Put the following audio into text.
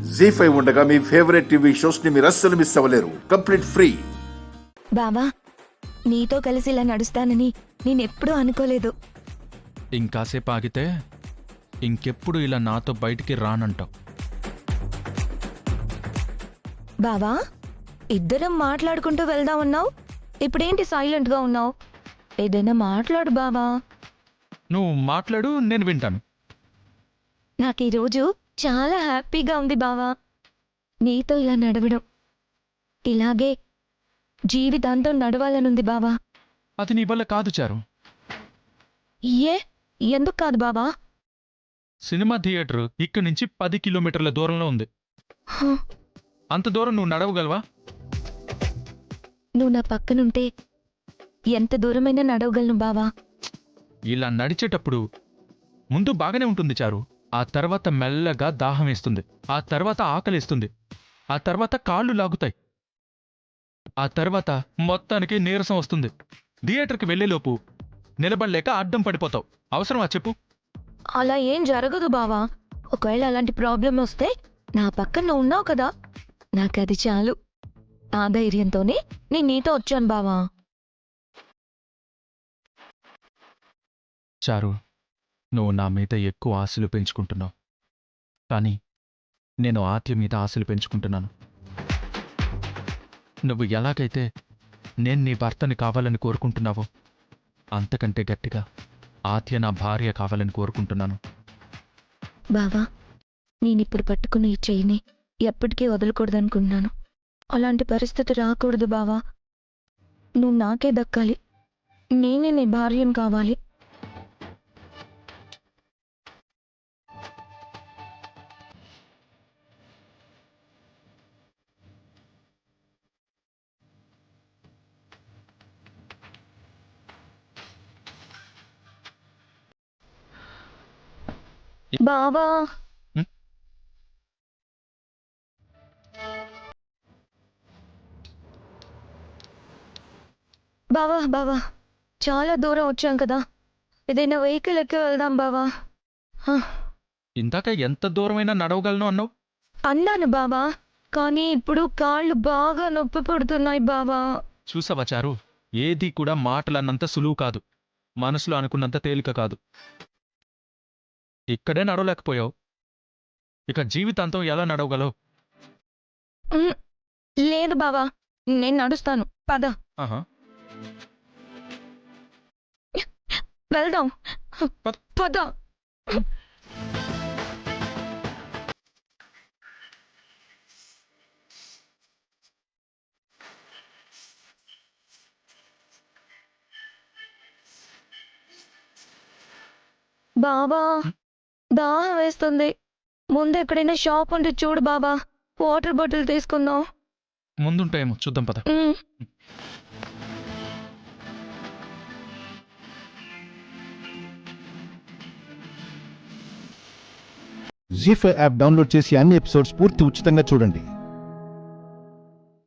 జీ5 ఉండగా మీ favourite TV shows ని మీరు అస్సలు మిస్ అవ్వలేరు. Complete free. బావా, నీతో కలిసి ఇలా నడుస్తానని నేనెప్పుడూ అనుకోలేదు. ఇంకాసేపు ఆగితే ఇంకెప్పుడు ఇలా నాతో బయటికి రానంటావు. బావా, ఇద్దరం మాట్లాడుకుంటూ వెళ్దామన్నావు, ఇప్పుడేంటి సైలెంట్గా ఉన్నావు? ఏదైనా మాట్లాడు బావా. నువ్వు మాట్లాడు, నేను వింటాను. నాకు ఈరోజు చాలా హ్యాపీగా ఉంది బావా. నీతో ఇలా నడవడం, ఇలాగే జీవితాంతం నడవాలనుంది బావా. అది నీ వల్ల కాదు చారు. ఏ ఎందుకు కాదు బావా? సినిమా థియేటర్ ఇక్కడి నుంచి 10 కిలోమీటర్ల దూరంలో ఉంది. హ, అంత దూరం నువ్వు నడవగలవా? నువ్వు నా పక్కనుంటే ఎంత దూరమైనా నడవగలను బావా. ఇలా నడిచేటప్పుడు ముందు బాగానే ఉంటుంది చారు. ఆ తర్వాత మెల్లగా దాహం వేస్తుంది, ఆ తర్వాత ఆకలిస్తుంది, ఆ తర్వాత కాళ్ళు లాగుతాయి, ఆ తర్వాత మొత్తానికి నీరసం వస్తుంది. థియేటర్కి వెళ్లేలోపు నిలబడలేక అడ్డం పడిపోతావు. అవసరమా చెప్పు? అలా ఏం జరగదు బావా. ఒకవేళ అలాంటి ప్రాబ్లం వస్తే నా పక్కన నువ్వు ఉన్నావు కదా, నాకది చాలు. ఆ ధైర్యంతోనే నేను నీతో వచ్చాను బావా. చారు, నువ్వు నా మీద ఎక్కువ ఆశలు పెంచుకుంటున్నావు, కానీ నేను ఆత్య మీద ఆశలు పెంచుకుంటున్నాను. నువ్వు ఎలాగైతే నేను నీ భర్తని కావాలని కోరుకుంటున్నావో, అంతకంటే గట్టిగా ఆత్య నా భార్య కావాలని కోరుకుంటున్నాను. బావా, నేనిప్పుడు పట్టుకున్న ఈ చెయ్యిని ఎప్పటికీ వదలకూడదనుకుంటున్నాను. అలాంటి పరిస్థితి రాకూడదు బావా. నువ్వు నాకే దక్కాలి, నేనే నీ భార్యను కావాలి. బావా, హ్మ్? బావా బావా, చాలా దూరం వచ్చాం కదా, ఏదైనా వెహికల్ ఎక్కి వెళ్దాం బావా. హ, ఇందాక ఎంత దూరమైనా నడవగలను అన్నావు. అన్నాను బావా, కానీ ఇప్పుడు కాళ్ళు బాగా నొప్పి పడుతున్నాయి బావా. చూసావా చారు, ఏది కూడా మాటలన్నంత సులువు కాదు, మనసులో అనుకున్నంత తేలిక కాదు. ఇక్కడే నడవలేకపోయావు, ఇక జీవితాంతం ఎలా నడవగలవు? ఉమ్, లేదు బావా, నేను నడుస్తాను, పద ఆహా, వెళ్దాం. పద. పద. బావా, దాహం వేస్తుంది. ముందు ఎక్కడైనా షాప్ ఉంటే చూడు బావా, వాటర్ బాటిల్ తీసుకుందాం. ముందుంటాయేమో చూద్దాం పద. ఉమ్. జీ5 యాప్ డౌన్లోడ్ చేసి అన్ని ఎపిసోడ్స్ పూర్తి ఉచితంగా చూడండి.